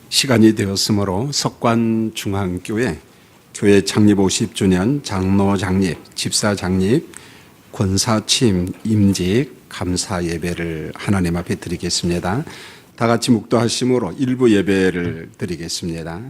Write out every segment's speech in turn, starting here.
시간이 되었으므로 석관중앙교회 교회 창립 50주년 장로 장립, 집사 장립, 권사 취임 임직 감사 예배를 하나님 앞에 드리겠습니다. 다 같이 묵도하심으로 일부 예배를 드리겠습니다.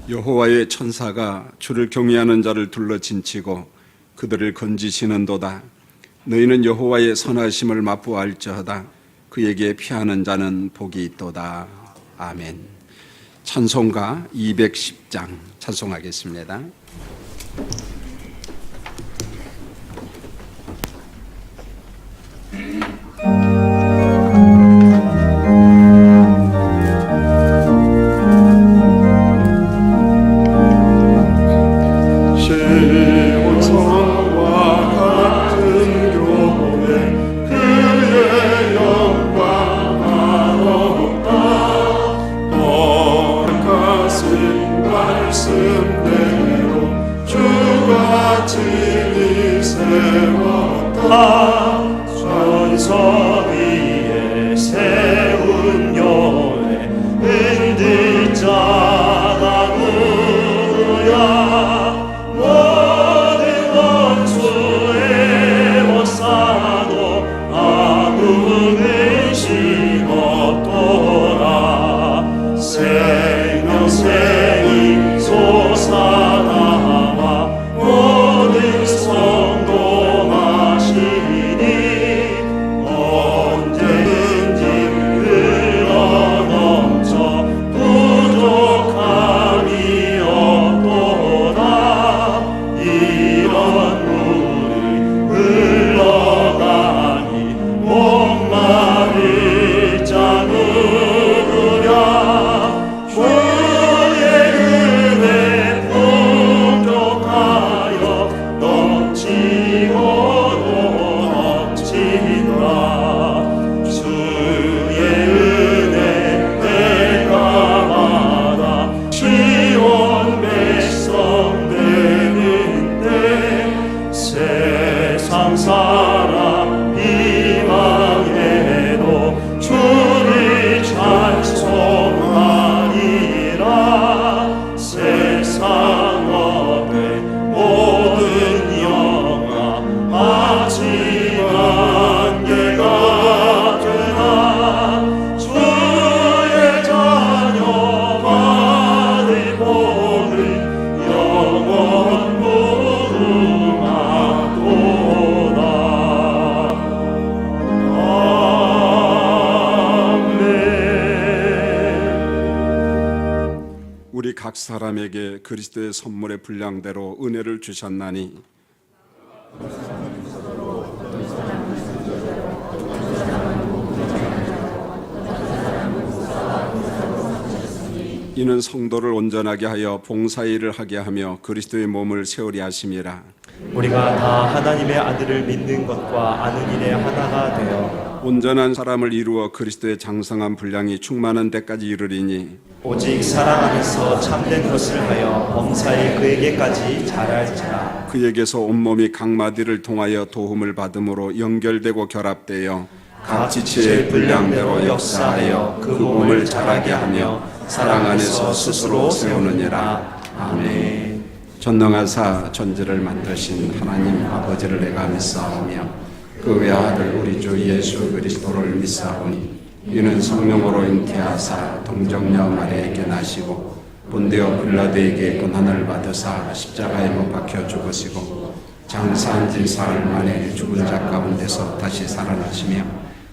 여호와의 천사가 주를 경외하는 자를 둘러 진치고 그들을 건지시는도다. 너희는 여호와의 선하심을 맛보아할지어다. 그에게 피하는 자는 복이 있도다. 아멘. 찬송가 210장 찬송하겠습니다. 전서 위에 세운 여에 흔들 자가 누구야. 모든 원수의 못사도 아무는 심었도다. 생명생이 솟아나와 모든 성도 마시니 언제든지 흘러넘쳐 부족함이 없도다. 이런 물이 흘러가니 목마를 자 누구랴. 주의 은혜 풍족하여 넘치고도 넘치노라. 주의 은혜 내가 받아 시온 백성되는데 세상 사람 이방에도 주를 찬송하리라. 세상 업의 모든 영화 아직 안개가 되나. 주의 자녀 받을 복을 영원 무궁하도다. 아멘. 우리 각 사람에게 그리스도의 선물의 분량대로 은혜를 주셨나니 이는 성도를 온전하게 하여 봉사일을 하게 하며 그리스도의 몸을 세우려 하심이라. 우리가 다 하나님의 아들을 믿는 것과 아는 일에 하나가 되어 온전한 사람을 이루어 그리스도의 장성한 분량이 충만한 데까지 이르리니 오직 사랑 안에서 참된 것을 하여 범사에 그에게까지 자랄지라. 그에게서 온몸이 각 마디를 통하여 도움을 받음으로 연결되고 결합되어 각 지체의 분량대로 역사하여 그 몸을 자라게 하며 사랑 안에서 스스로 세우느니라. 아멘. 전능하사 전지를 만드신 하나님 아버지를 내가 믿사오며 그 외아들 우리 주 예수 그리스도를 믿사오니 이는 성령으로 잉태하사 동정녀 마리아에게 나시고 본디오 빌라도에게 고난을 받으사 십자가에 못 박혀 죽으시고 장사한 지 사흘 만에 죽은 자 가운데서 다시 살아나시며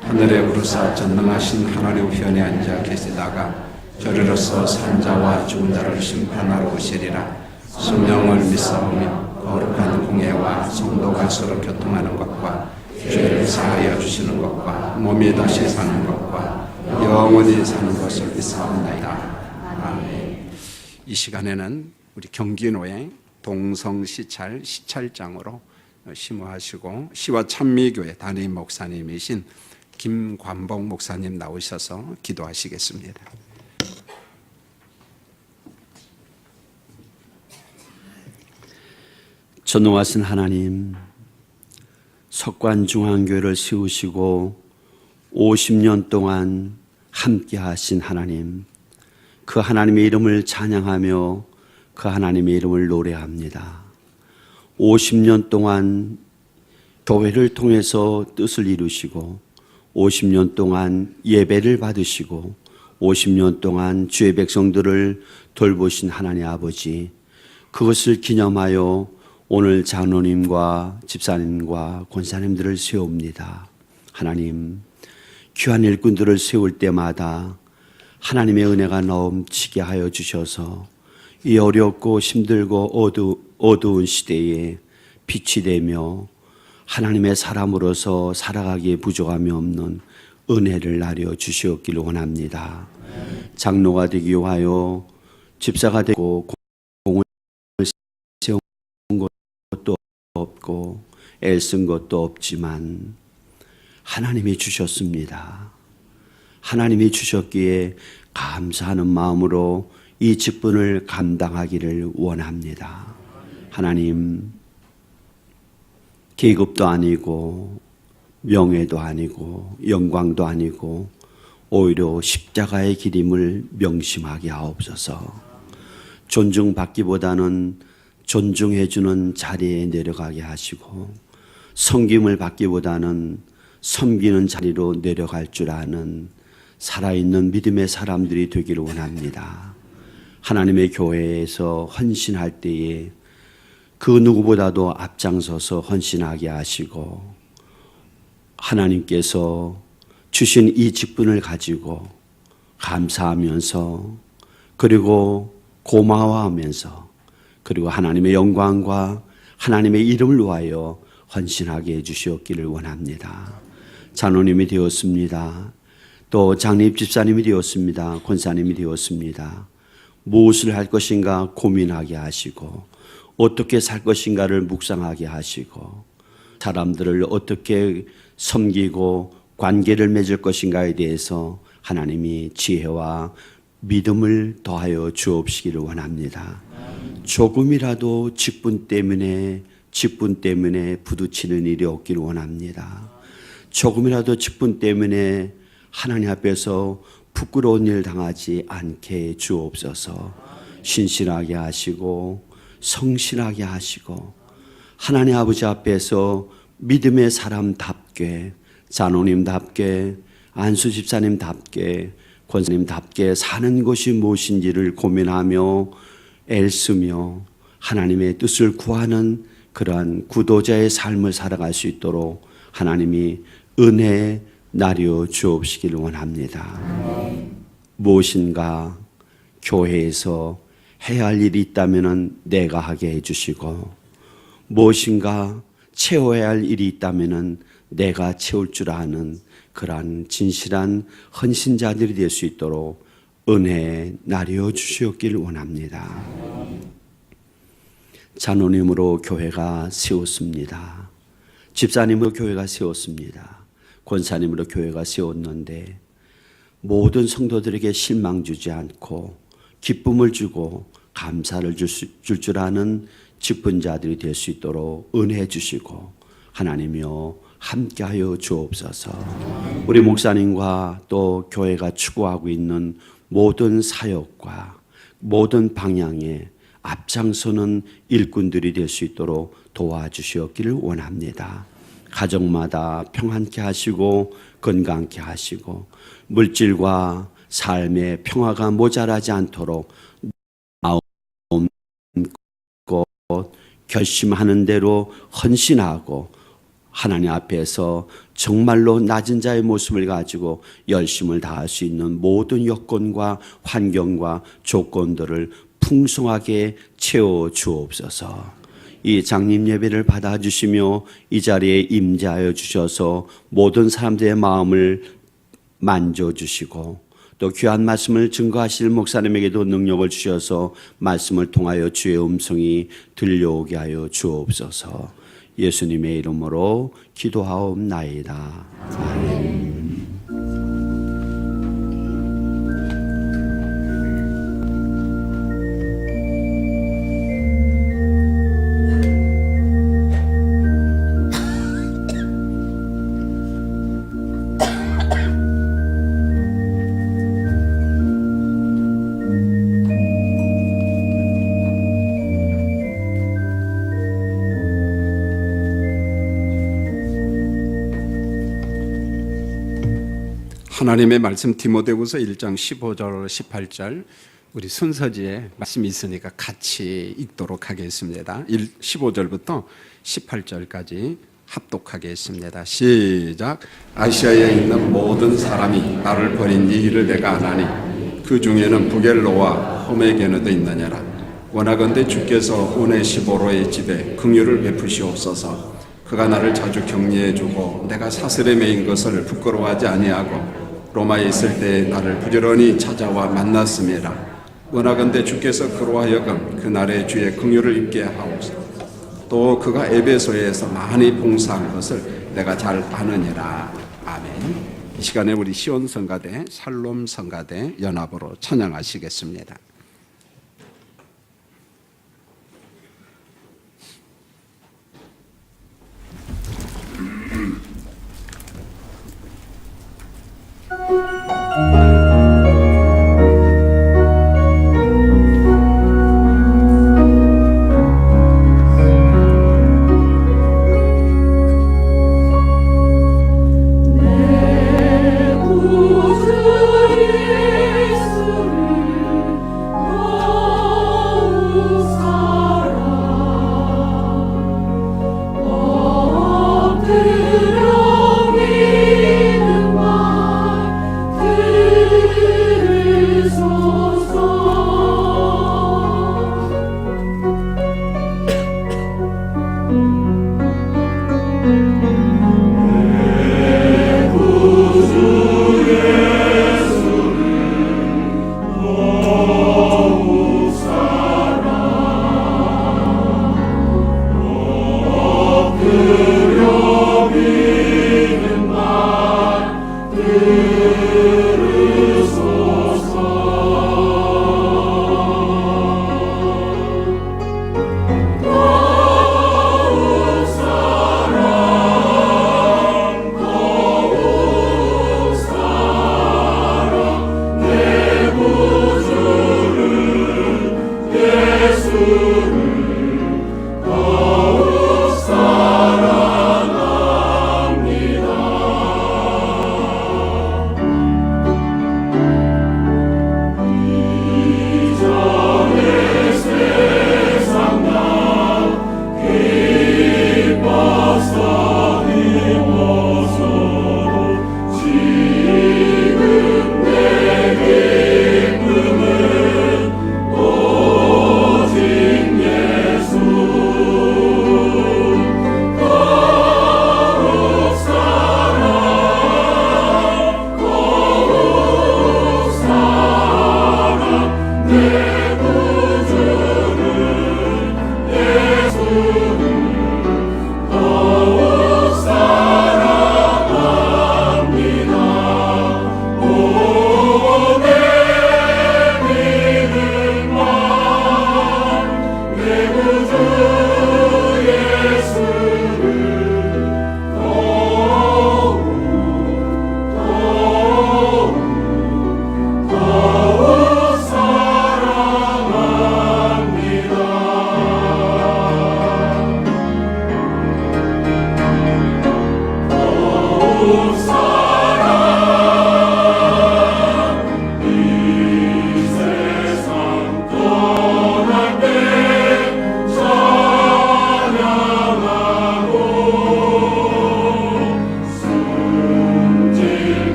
하늘에 오르사 전능하신 하나님 우편에 앉아 계시다가 저리로서 산 자와 죽은 자를 심판하러 오시리라. 성령을 믿사오며 거룩한 공예와 성도가 서로 교통하는 것과 죄를 사하여 주시는 것과 몸이 다시 사는 것과 영원히 사는 것을 믿사옵나이다. 아멘. 이 시간에는 우리 경기노회 동성시찰 시찰장으로 심호하시고 시와 찬미교회 담임 목사님이신 김관복 목사님 나오셔서 기도하시겠습니다. 전능하신 하나님, 석관중앙교회를 세우시고 50년 동안 함께 하신 하나님, 그 하나님의 이름을 찬양하며 그 하나님의 이름을 노래합니다. 50년 동안 교회를 통해서 뜻을 이루시고 50년 동안 예배를 받으시고 50년 동안 주의 백성들을 돌보신 하나님 아버지, 그것을 기념하여 오늘 장로님과 집사님과 권사님들을 세웁니다. 하나님, 귀한 일꾼들을 세울 때마다 하나님의 은혜가 넘치게 하여 주셔서 이 어렵고 힘들고 어두운 시대에 빛이 되며 하나님의 사람으로서 살아가기에 부족함이 없는 은혜를 나려 주시옵기를 원합니다. 장로가 되기 위하여 집사가 되고 공을 세운 것도 없고 애쓴 것도 없지만 하나님이 주셨습니다. 하나님이 주셨기에 감사하는 마음으로 이 직분을 감당하기를 원합니다. 하나님, 계급도 아니고 명예도 아니고 영광도 아니고 오히려 십자가의 길임을 명심하게 하옵소서. 존중받기보다는 존중해주는 자리에 내려가게 하시고 섬김을 받기보다는 섬기는 자리로 내려갈 줄 아는 살아있는 믿음의 사람들이 되기를 원합니다. 하나님의 교회에서 헌신할 때에 그 누구보다도 앞장서서 헌신하게 하시고 하나님께서 주신 이 직분을 가지고 감사하면서 그리고 고마워하면서 그리고 하나님의 영광과 하나님의 이름을 위하여 헌신하게 해주시옵기를 원합니다. 장로님이 되었습니다. 또 장립 집사님이 되었습니다. 권사님이 되었습니다. 무엇을 할 것인가 고민하게 하시고 어떻게 살 것인가를 묵상하게 하시고 사람들을 어떻게 섬기고 관계를 맺을 것인가에 대해서 하나님이 지혜와 믿음을 더하여 주옵시기를 원합니다. 조금이라도 직분 때문에 부딪히는 일이 없기를 원합니다. 조금이라도 직분 때문에 하나님 앞에서 부끄러운 일 당하지 않게 주옵소서. 신실하게 하시고 성실하게 하시고 하나님 아버지 앞에서 믿음의 사람답게 장로님답게 안수 집사님답게 권사님답게 사는 것이 무엇인지를 고민하며 애쓰며 하나님의 뜻을 구하는 그러한 구도자의 삶을 살아갈 수 있도록 하나님이 은혜에 나려 주옵시기를 원합니다. 무엇인가 교회에서 해야 할 일이 있다면 내가 하게 해주시고 무엇인가 채워야 할 일이 있다면 내가 채울 줄 아는 그러한 진실한 헌신자들이 될 수 있도록 은혜에 나려 주시옵기를 원합니다. 장로님으로 교회가 세웠습니다. 집사님으로 교회가 세웠습니다. 권사님으로 교회가 세웠는데 모든 성도들에게 실망 주지 않고 기쁨을 주고 감사를 줄 아는 직분자들이 될 수 있도록 은혜해 주시고 하나님이여 함께하여 주옵소서. 우리 목사님과 또 교회가 추구하고 있는 모든 사역과 모든 방향에 앞장서는 일꾼들이 될 수 있도록 도와주시옵기를 원합니다. 가정마다 평안케 하시고 건강케 하시고 물질과 삶의 평화가 모자라지 않도록 마음껏 결심하는 대로 헌신하고 하나님 앞에서 정말로 낮은 자의 모습을 가지고 열심을 다할 수 있는 모든 여건과 환경과 조건들을 풍성하게 채워 주옵소서. 이 장림 예배를 받아주시며 이 자리에 임재하여 주셔서 모든 사람들의 마음을 만져주시고 또 귀한 말씀을 증거하실 목사님에게도 능력을 주셔서 말씀을 통하여 주의 음성이 들려오게 하여 주옵소서. 예수님의 이름으로 기도하옵나이다. 아멘. 하나님의 말씀 디모데후서 1장 15절 18절 우리 순서지에 말씀이 있으니까 같이 읽도록 하겠습니다. 15절부터 18절까지 합독하겠습니다. 시작. 아시아에 있는 모든 사람이 나를 버린 이 일을 내가 아나니 그 중에는 부겔로와 호메게네도 있느니라. 원하건대 주께서 오네시보로의 집에 긍휼을 베푸시옵소서. 그가 나를 자주 격려해주고 내가 사슬에 매인 것을 부끄러워하지 아니하고 로마에 있을 때 나를 부지런히 찾아와 만났음이라. 원하건대 주께서 그로 하여금 그날의 주의 긍휼을 입게 하옵소서. 또 그가 에베소에서 많이 봉사한 것을 내가 잘 아느니라. 아멘. 이 시간에 우리 시온 성가대, 살롬 성가대 연합으로 찬양하시겠습니다.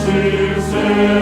실세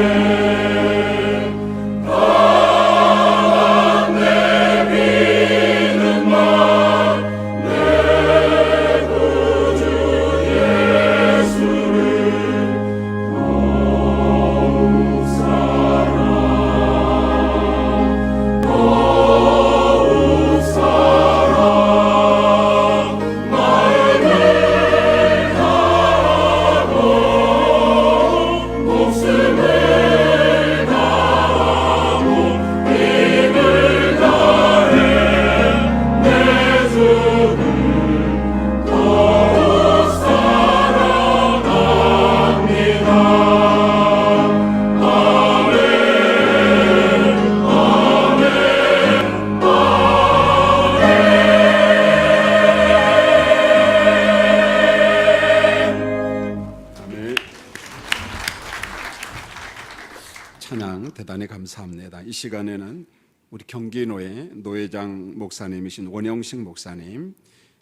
감사합니다. 이 시간에는 우리 경기노회 노회장 목사님이신 원영식 목사님,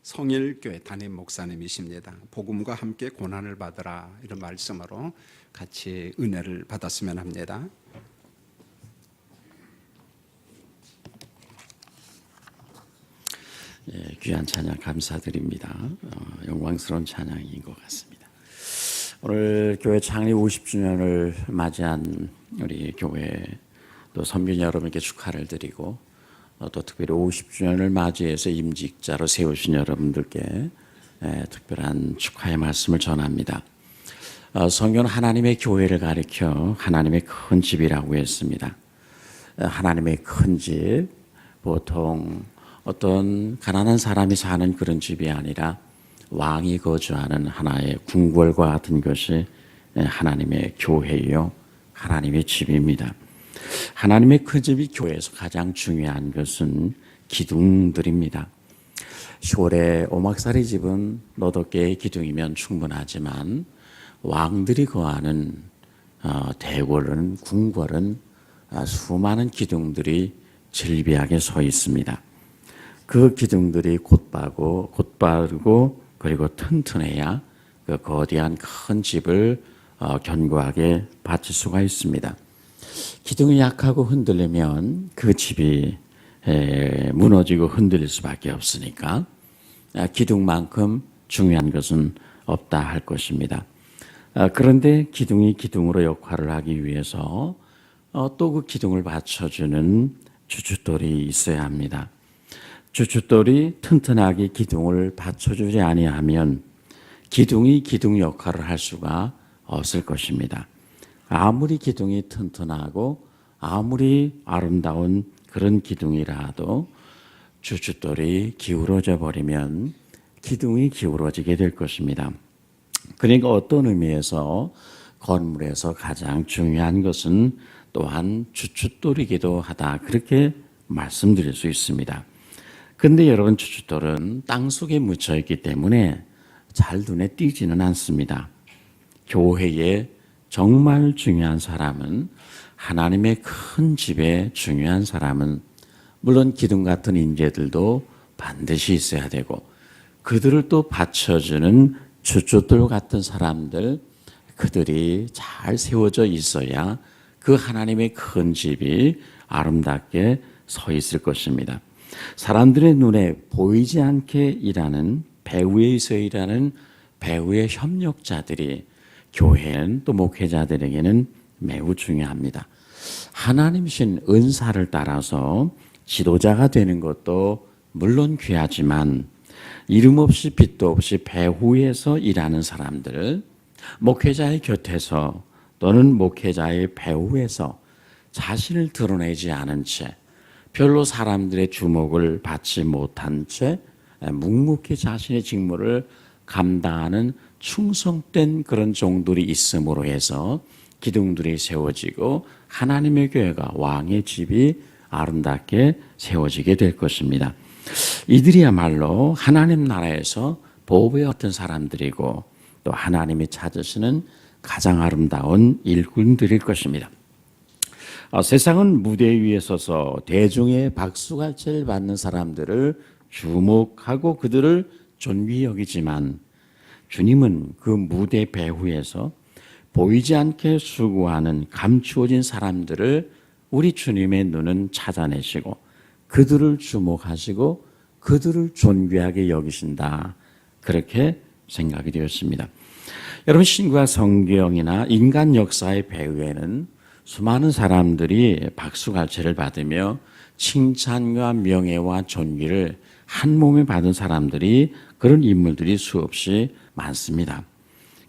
성일교회 담임 목사님이십니다. 복음과 함께 고난을 받으라 이런 말씀으로 같이 은혜를 받았으면 합니다. 귀한 찬양 감사드립니다. 영광스러운 찬양인 것 같습니다. 오늘 교회 창립 50주년을 맞이한 우리 교회 또 선교인 여러분께 축하를 드리고 또 특별히 50주년을 맞이해서 임직자로 세우신 여러분들께 특별한 축하의 말씀을 전합니다. 성경은 하나님의 교회를 가리켜 하나님의 큰 집이라고 했습니다. 하나님의 큰 집, 보통 어떤 가난한 사람이 사는 그런 집이 아니라 왕이 거주하는 하나의 궁궐과 같은 것이 하나님의 교회요, 하나님의 집입니다. 하나님의 큰 집이 교회에서 가장 중요한 것은 기둥들입니다. 시골의 오막살이 집은 너도 개의 기둥이면 충분하지만 왕들이 거하는 대궐은, 궁궐은 수많은 기둥들이 질비하게 서 있습니다. 그 기둥들이 곧바르고 그리고 튼튼해야 그 거대한 큰 집을 견고하게 받칠 수가 있습니다. 기둥이 약하고 흔들리면 그 집이 무너지고 흔들릴 수밖에 없으니까 기둥만큼 중요한 것은 없다 할 것입니다. 그런데 기둥이 기둥으로 역할을 하기 위해서 또 그 기둥을 받쳐주는 주춧돌이 있어야 합니다. 주춧돌이 튼튼하게 기둥을 받쳐주지 아니하면 기둥이 기둥 역할을 할 수가 없을 것입니다. 아무리 기둥이 튼튼하고 아무리 아름다운 그런 기둥이라도 주춧돌이 기울어져 버리면 기둥이 기울어지게 될 것입니다. 그러니까 어떤 의미에서 건물에서 가장 중요한 것은 또한 주춧돌이기도 하다, 그렇게 말씀드릴 수 있습니다. 근데 여러분, 주춧돌은 땅속에 묻혀 있기 때문에 잘 눈에 띄지는 않습니다. 교회에 정말 중요한 사람은, 하나님의 큰 집에 중요한 사람은 물론 기둥 같은 인재들도 반드시 있어야 되고, 그들을 또 받쳐주는 주춧돌 같은 사람들, 그들이 잘 세워져 있어야 그 하나님의 큰 집이 아름답게 서 있을 것입니다. 사람들의 눈에 보이지 않게 일하는, 배후에서 일하는 배후의 협력자들이 교회는 또 목회자들에게는 매우 중요합니다. 하나님이신 은사를 따라서 지도자가 되는 것도 물론 귀하지만 이름 없이 빛도 없이 배후에서 일하는 사람들, 목회자의 곁에서 또는 목회자의 배후에서 자신을 드러내지 않은 채, 별로 사람들의 주목을 받지 못한 채 묵묵히 자신의 직무를 감당하는 충성된 그런 종들이 있음으로 해서 기둥들이 세워지고 하나님의 교회가, 왕의 집이 아름답게 세워지게 될 것입니다. 이들이야말로 하나님 나라에서 보배 같은 사람들이고 또 하나님이 찾으시는 가장 아름다운 일꾼들일 것입니다. 세상은 무대 위에 서서 대중의 박수갈채를 받는 사람들을 주목하고 그들을 존귀히 여기지만 주님은 그 무대 배후에서 보이지 않게 수고하는 감추어진 사람들을 우리 주님의 눈은 찾아내시고 그들을 주목하시고 그들을 존귀하게 여기신다, 그렇게 생각이 되었습니다. 여러분, 신과 성경이나 인간 역사의 배후에는 수많은 사람들이 박수갈채를 받으며 칭찬과 명예와 존귀를 한 몸에 받은 사람들이, 그런 인물들이 수없이 많습니다.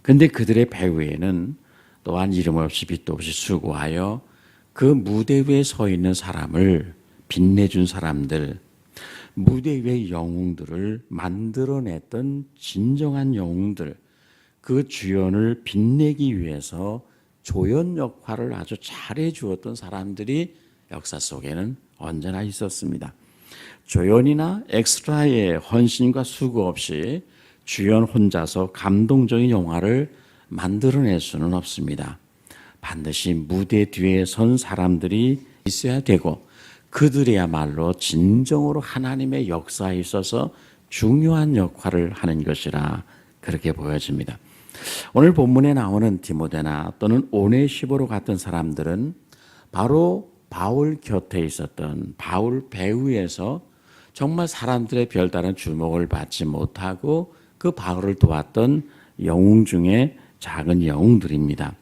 그런데 그들의 배후에는 또한 이름 없이 빛도 없이 수고하여 그 무대 위에 서 있는 사람을 빛내준 사람들, 무대 위의 영웅들을 만들어냈던 진정한 영웅들, 그 주연을 빛내기 위해서 조연 역할을 아주 잘해 주었던 사람들이 역사 속에는 언제나 있었습니다. 조연이나 엑스트라의 헌신과 수고 없이 주연 혼자서 감동적인 영화를 만들어낼 수는 없습니다. 반드시 무대 뒤에 선 사람들이 있어야 되고 그들이야말로 진정으로 하나님의 역사에 있어서 중요한 역할을 하는 것이라 그렇게 보여집니다. 오늘 본문에 나오는 디모데나 또는 오네시보로 같은 사람들은 바로 바울 곁에 있었던 바울 배후에서 정말 사람들의 별다른 주목을 받지 못하고 그 바울을 도왔던 영웅 중에 작은 영웅들입니다.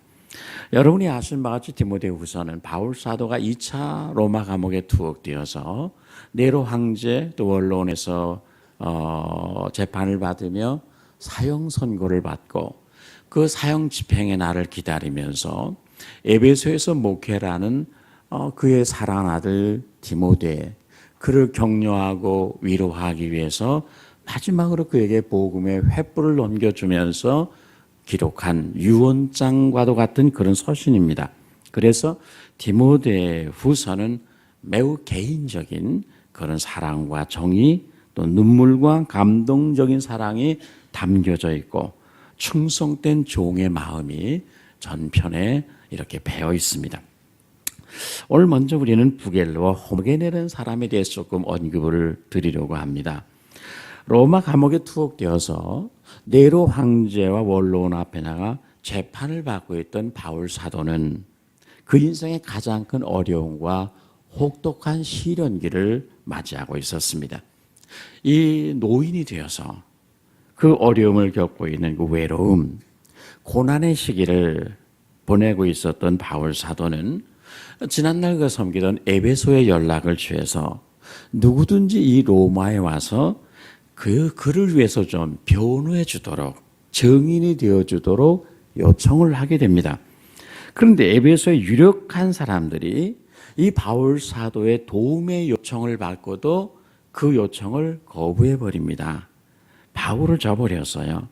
여러분이 아시는 바와 같이 디모데후서는 바울 사도가 2차 로마 감옥에 투옥되어서 네로 황제 또 원로원에서 재판을 받으며 사형 선고를 받고 그 사형 집행의 날을 기다리면서 에베소에서 목회라는 그의 사랑하는 아들 디모데 그를 격려하고 위로하기 위해서 마지막으로 그에게 복음의 횃불을 넘겨주면서 기록한 유언장과도 같은 그런 서신입니다. 그래서 디모데 후서는 매우 개인적인 그런 사랑과 정의 또 눈물과 감동적인 사랑이 담겨져 있고 충성된 종의 마음이 전편에 이렇게 배어 있습니다. 오늘 먼저 우리는 부겔로와 호모게네라는 사람에 대해서 조금 언급을 드리려고 합니다. 로마 감옥에 투옥되어서 네로 황제와 원로원 앞에 나가 재판을 받고 있던 바울 사도는 그 인생의 가장 큰 어려움과 혹독한 시련기를 맞이하고 있었습니다. 이 노인이 되어서 그 어려움을 겪고 있는 그 외로움, 고난의 시기를 보내고 있었던 바울 사도는 지난날 그 섬기던 에베소의 연락을 취해서 누구든지 이 로마에 와서 그를 위해서 좀 변호해 주도록 증인이 되어 주도록 요청을 하게 됩니다. 그런데 에베소의 유력한 사람들이 이 바울 사도의 도움의 요청을 받고도 그 요청을 거부해 버립니다. 바울을 저버렸어요.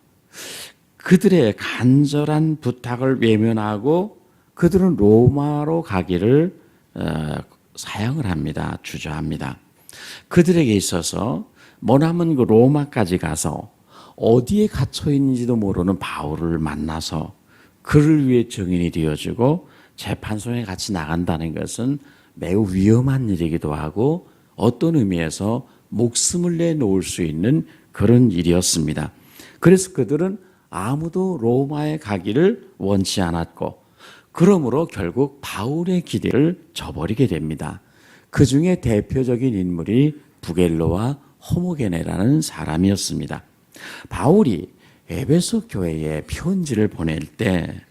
그들의 간절한 부탁을 외면하고 그들은 로마로 가기를 사양을 합니다. 주저합니다. 그들에게 있어서 머나먼 그 로마까지 가서 어디에 갇혀 있는지도 모르는 바울을 만나서 그를 위해 증인이 되어주고 재판소에 같이 나간다는 것은 매우 위험한 일이기도 하고 어떤 의미에서 목숨을 내놓을 수 있는 그런 일이었습니다. 그래서 그들은 아무도 로마에 가기를 원치 않았고 그러므로 결국 바울의 기대를 저버리게 됩니다. 그 중에 대표적인 인물이 부겔로와 호모게네라는 사람이었습니다. 바울이 에베소 교회에 편지를 보낼 때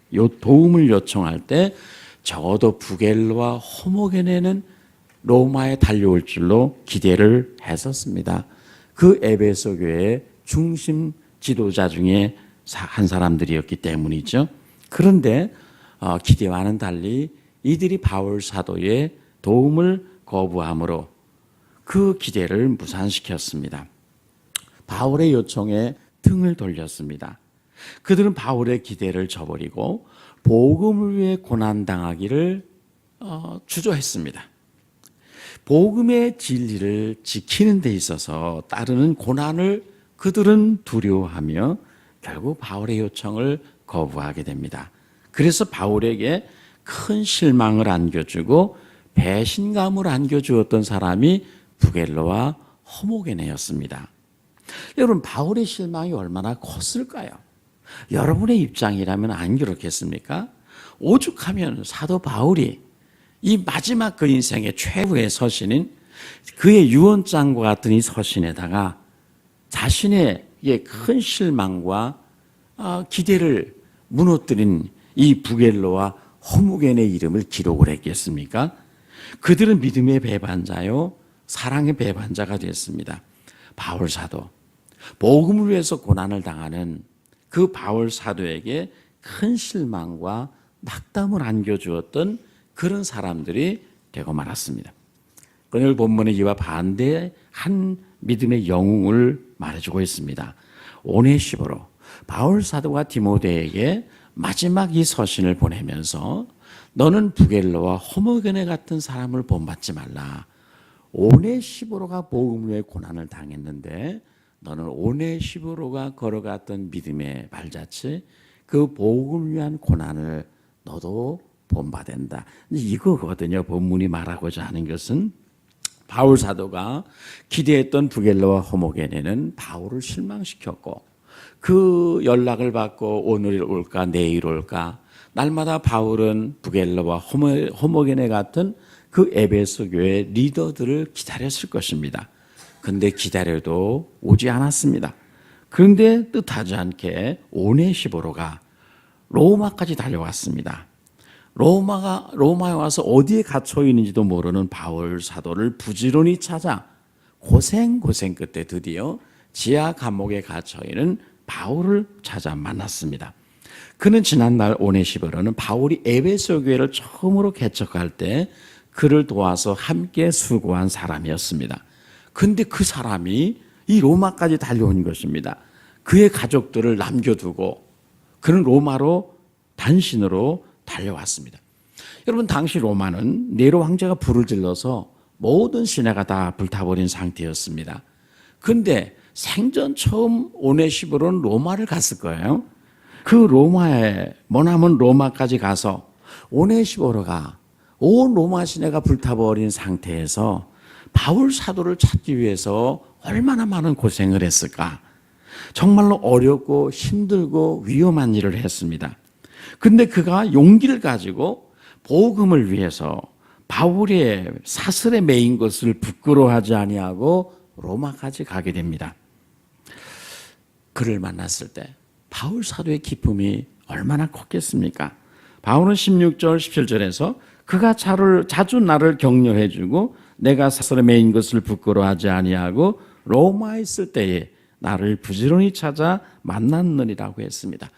도움을 요청할 때 적어도 부겔로와 호모게네는 로마에 달려올 줄로 기대를 했었습니다. 그 에베소 교회의 중심 지도자 중에 한 사람들이었기 때문이죠. 그런데 기대와는 달리 이들이 바울 사도의 도움을 거부함으로 그 기대를 무산시켰습니다. 바울의 요청에 등을 돌렸습니다. 그들은 바울의 기대를 저버리고 복음을 위해 고난당하기를 주저했습니다. 복음의 진리를 지키는 데 있어서 따르는 고난을 그들은 두려워하며 결국 바울의 요청을 거부하게 됩니다. 그래서 바울에게 큰 실망을 안겨주고 배신감을 안겨주었던 사람이 부겔로와 호모게네였습니다. 여러분, 바울의 실망이 얼마나 컸을까요? 여러분의 입장이라면 안 그렇겠습니까? 오죽하면 사도 바울이 이 마지막 그 인생의 최후의 서신인 그의 유언장과 같은 이 서신에다가 자신의 큰 실망과 기대를 무너뜨린 이 부겔로와 호모게네의 이름을 기록을 했겠습니까? 그들은 믿음의 배반자요 사랑의 배반자가 됐습니다. 바울 사도, 복음을 위해서 고난을 당하는 그 바울 사도에게 큰 실망과 낙담을 안겨주었던 그런 사람들이 되고 말았습니다. 오늘 본문에 이와 반대의 한 믿음의 영웅을 말해주고 있습니다. 오네시보로, 바울 사도가 디모데에게 마지막 이 서신을 보내면서 너는 부겔로와 호모게네 같은 사람을 본받지 말라. 오네시보로가 복음을 위해 고난을 당했는데 너는 오네시보로가 걸어갔던 믿음의 발자취, 그 복음을 위한 고난을 너도 본받는다. 이거거든요. 본문이 말하고자 하는 것은 바울 사도가 기대했던 부겔로와 호모게네는 바울을 실망시켰고 그 연락을 받고 오늘 올까 내일 올까 날마다 바울은 부겔로와 호모게네 같은 그 에베소 교회 리더들을 기다렸을 것입니다. 근데 기다려도 오지 않았습니다. 그런데 뜻하지 않게 오네시보로가 로마까지 달려왔습니다. 로마에 와서 어디에 갇혀 있는지도 모르는 바울 사도를 부지런히 찾아 고생 끝에 드디어 지하 감옥에 갇혀 있는 바울을 찾아 만났습니다. 그는 지난날 오네시보로는 바울이 에베소 교회를 처음으로 개척할 때 그를 도와서 함께 수고한 사람이었습니다. 근데 그 사람이 이 로마까지 달려온 것입니다. 그의 가족들을 남겨두고 그는 로마로 단신으로 달려왔습니다. 여러분, 당시 로마는 네로 황제가 불을 질러서 모든 시내가 다 불타버린 상태였습니다. 근데 생전 처음 오네시보로는 로마를 갔을 거예요. 그 로마에 머나먼 로마까지 가서 오네시보로가 온 로마 시내가 불타버린 상태에서 바울 사도를 찾기 위해서 얼마나 많은 고생을 했을까? 정말로 어렵고 힘들고 위험한 일을 했습니다. 근데 그가 용기를 가지고 복음을 위해서 바울의 사슬에 매인 것을 부끄러워하지 아니하고 로마까지 가게 됩니다. 그를 만났을 때 바울 사도의 기쁨이 얼마나 컸겠습니까? 바울은 16절 17절에서 그가 자주 나를 격려해주고 내가 사슬에 매인 것을 부끄러워하지 아니하고 로마에 있을 때에 나를 부지런히 찾아 만났느니라고 했습니다.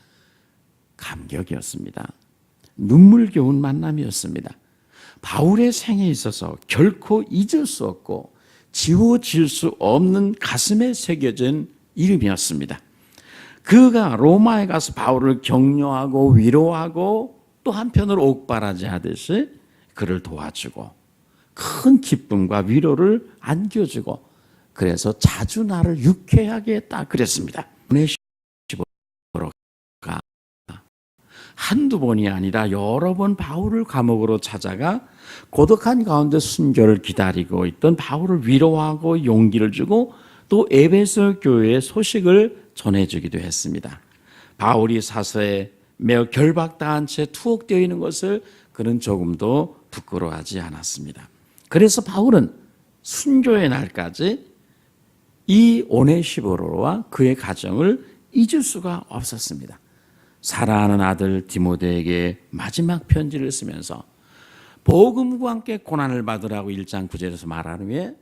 감격이었습니다. 눈물겨운 만남이었습니다. 바울의 생에 있어서 결코 잊을 수 없고 지워질 수 없는 가슴에 새겨진 이름이었습니다. 그가 로마에 가서 바울을 격려하고 위로하고 또 한편으로 옥바라지 하듯이 그를 도와주고 큰 기쁨과 위로를 안겨주고 그래서 자주 나를 유쾌하게 했다 그랬습니다. 오네시보로가 한두 번이 아니라 여러 번 바울을 감옥으로 찾아가 고독한 가운데 순교를 기다리고 있던 바울을 위로하고 용기를 주고 또 에베소 교회의 소식을 전해주기도 했습니다. 바울이 사서에 매우 결박당한 채 투옥되어 있는 것을 그는 조금도 부끄러워하지 않았습니다. 그래서 바울은 순교의 날까지 이 오네시보로와 그의 가정을 잊을 수가 없었습니다. 사랑하는 아들 디모데에게 마지막 편지를 쓰면서 복음과 함께 고난을 받으라고 1장 9절에서 말하는 후에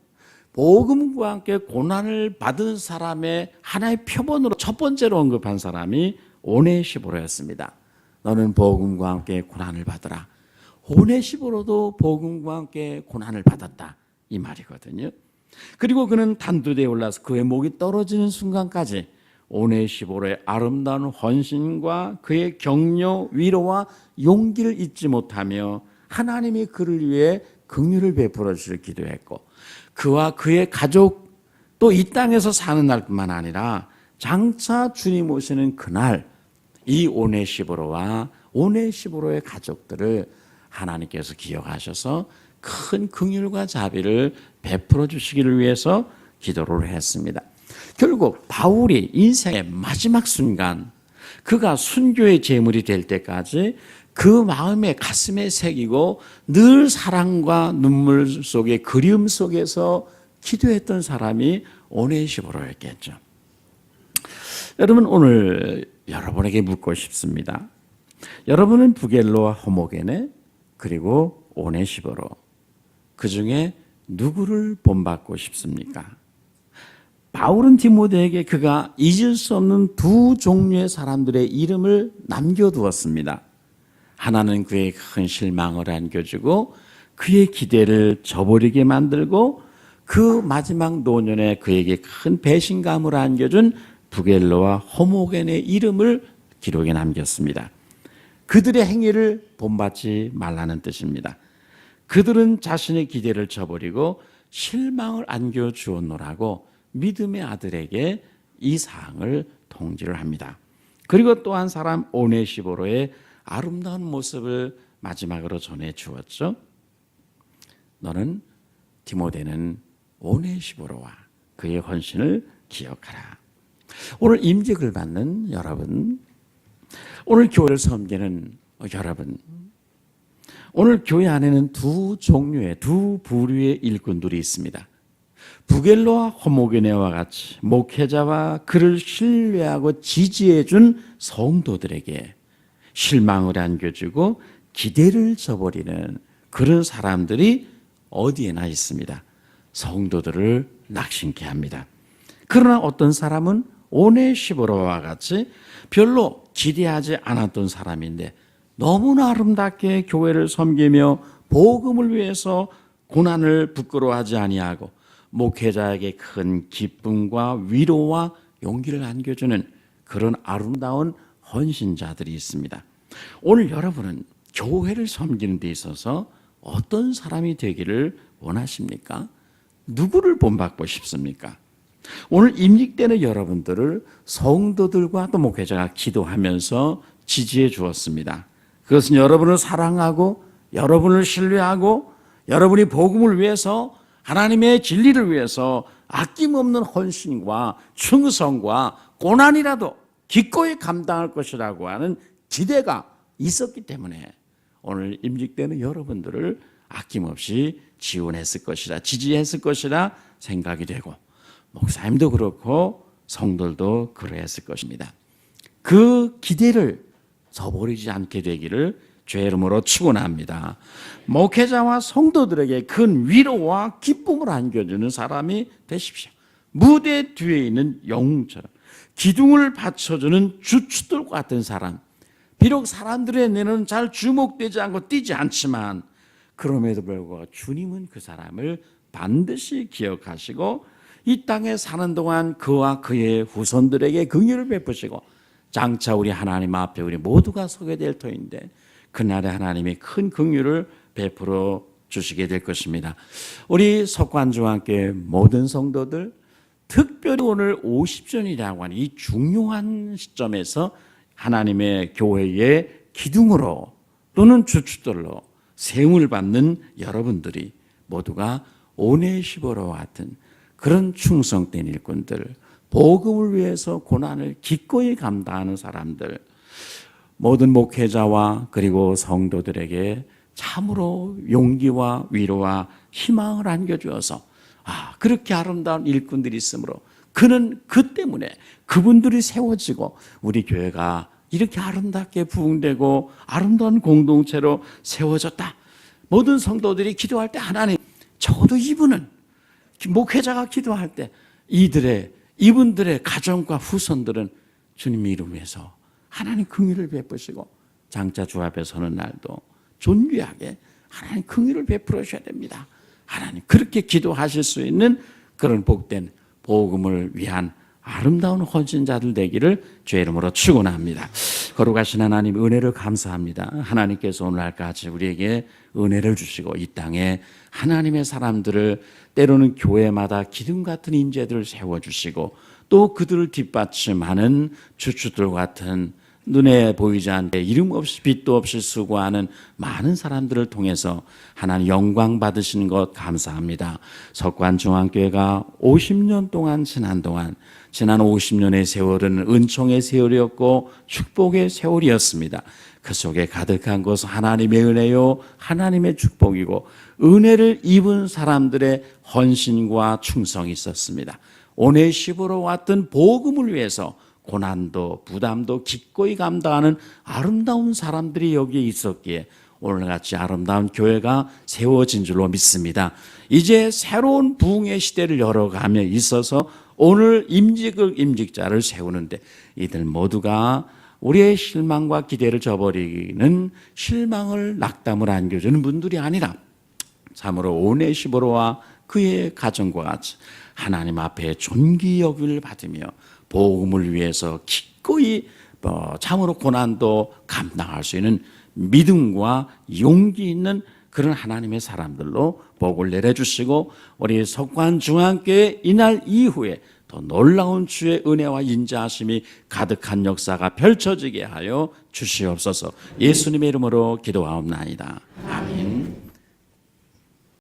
복음과 함께 고난을 받은 사람의 하나의 표본으로 첫 번째로 언급한 사람이 오네시보로였습니다. 너는 복음과 함께 고난을 받으라. 오네시보로도 복음과 함께 고난을 받았다 이 말이거든요. 그리고 그는 단두대에 올라서 그의 목이 떨어지는 순간까지 오네시보로의 아름다운 헌신과 그의 격려, 위로와 용기를 잊지 못하며 하나님이 그를 위해 긍휼을 베풀어 주시길 기도했고 그와 그의 가족 또 이 땅에서 사는 날뿐만 아니라 장차 주님 오시는 그날 이 오네시보로와 오네시보로의 가족들을 하나님께서 기억하셔서 큰 긍휼과 자비를 베풀어 주시기를 위해서 기도를 했습니다. 결국 바울이 인생의 마지막 순간 그가 순교의 제물이 될 때까지 그 마음에 가슴에 새기고 늘 사랑과 눈물 속에 그리움 속에서 기도했던 사람이 오네시보로였겠죠. 여러분 오늘 여러분에게 묻고 싶습니다. 여러분은 부겔로와 호모게네 그리고 오네시보로 그 중에 누구를 본받고 싶습니까? 바울은 디모데에게 그가 잊을 수 없는 두 종류의 사람들의 이름을 남겨두었습니다. 하나는 그의 큰 실망을 안겨주고 그의 기대를 저버리게 만들고 그 마지막 노년에 그에게 큰 배신감을 안겨준 부겔로와 호모겐의 이름을 기록에 남겼습니다. 그들의 행위를 본받지 말라는 뜻입니다. 그들은 자신의 기대를 저버리고 실망을 안겨주었노라고 믿음의 아들에게 이 사항을 통지를 합니다. 그리고 또 한 사람 오네시보로의 아름다운 모습을 마지막으로 전해 주었죠. 너는 디모데는 오네시보로와 그의 헌신을 기억하라. 오늘 임직을 받는 여러분, 오늘 교회를 섬기는 여러분, 오늘 교회 안에는 두 종류의 두 부류의 일꾼들이 있습니다. 부겔로와 호모게네와 같이 목회자와 그를 신뢰하고 지지해준 성도들에게 실망을 안겨주고 기대를 저버리는 그런 사람들이 어디에나 있습니다. 성도들을 낙심케 합니다. 그러나 어떤 사람은 오네시보로와 같이 별로 기대하지 않았던 사람인데 너무나 아름답게 교회를 섬기며 복음을 위해서 고난을 부끄러워하지 아니하고 목회자에게 큰 기쁨과 위로와 용기를 안겨주는 그런 아름다운 헌신자들이 있습니다. 오늘 여러분은 교회를 섬기는 데 있어서 어떤 사람이 되기를 원하십니까? 누구를 본받고 싶습니까? 오늘 임직되는 여러분들을 성도들과 또 목회자가 기도하면서 지지해 주었습니다. 그것은 여러분을 사랑하고 여러분을 신뢰하고 여러분이 복음을 위해서 하나님의 진리를 위해서 아낌없는 헌신과 충성과 고난이라도 기꺼이 감당할 것이라고 하는 기대가 있었기 때문에 오늘 임직되는 여러분들을 아낌없이 지원했을 것이라 지지했을 것이라 생각이 되고 목사님도 그렇고 성도들도 그러했을 것입니다. 그 기대를 저버리지 않게 되기를 주의 이름으로 축원합니다. 목회자와 성도들에게 큰 위로와 기쁨을 안겨주는 사람이 되십시오. 무대 뒤에 있는 영웅처럼 기둥을 받쳐주는 주춧돌 같은 사람. 비록 사람들의 눈에는 잘 주목되지 않고 띄지 않지만 그럼에도 불구하고 주님은 그 사람을 반드시 기억하시고 이 땅에 사는 동안 그와 그의 후손들에게 긍휼을 베푸시고 장차 우리 하나님 앞에 우리 모두가 서게 될 터인데 그날에 하나님이 큰 긍휼을 베풀어 주시게 될 것입니다. 우리 석관중학교의 모든 성도들 특별히 오늘 50전이라고 하는 이 중요한 시점에서 하나님의 교회의 기둥으로 또는 주춧돌로 세움을 받는 여러분들이 모두가 오네시보로와 같은 그런 충성된 일꾼들, 복음을 위해서 고난을 기꺼이 감당하는 사람들, 모든 목회자와 그리고 성도들에게 참으로 용기와 위로와 희망을 안겨주어서 그렇게 아름다운 일꾼들이 있으므로 그는 그 때문에 그분들이 세워지고 우리 교회가 이렇게 아름답게 부흥되고 아름다운 공동체로 세워졌다. 모든 성도들이 기도할 때 하나님, 적어도 이분은 목회자가 기도할 때 이분들의 가정과 후손들은 주님의 이름에서 하나님 긍휼을 베푸시고 장차 주 앞에 서는 날도 존귀하게 하나님 긍휼을 베풀어 주셔야 됩니다. 하나님 그렇게 기도하실 수 있는 그런 복된 복음을 위한 아름다운 헌신자들 되기를 주의 이름으로 축원합니다. 거룩하신 하나님 은혜를 감사합니다. 하나님께서 오늘날까지 우리에게 은혜를 주시고 이 땅에 하나님의 사람들을 때로는 교회마다 기둥 같은 인재들을 세워주시고 또 그들을 뒷받침하는 주춧돌 같은 눈에 보이지 않게 이름 없이 빛도 없이 수고하는 많은 사람들을 통해서 하나님 영광 받으시는 것 감사합니다. 석관중앙교회가 50년 동안 지난 50년의 세월은 은총의 세월이었고 축복의 세월이었습니다. 그 속에 가득한 것은 하나님의 은혜요 하나님의 축복이고 은혜를 입은 사람들의 헌신과 충성이 있었습니다. 오네시보로 왔던 복음을 위해서 고난도 부담도 기꺼이 감당하는 아름다운 사람들이 여기에 있었기에 오늘같이 아름다운 교회가 세워진 줄로 믿습니다. 이제 새로운 부흥의 시대를 열어가며 있어서 오늘 임직자를 세우는데 이들 모두가 우리의 실망과 기대를 저버리는 실망을 낙담을 안겨주는 분들이 아니라 참으로 오네시보로와 그의 가정과 같이 하나님 앞에 존귀 여김을 받으며 복음을 위해서 기꺼이 참으로 고난도 감당할 수 있는 믿음과 용기 있는 그런 하나님의 사람들로 복을 내려주시고 우리 석관중앙교회 이날 이후에 더 놀라운 주의 은혜와 인자하심이 가득한 역사가 펼쳐지게 하여 주시옵소서. 예수님의 이름으로 기도하옵나이다. 아멘.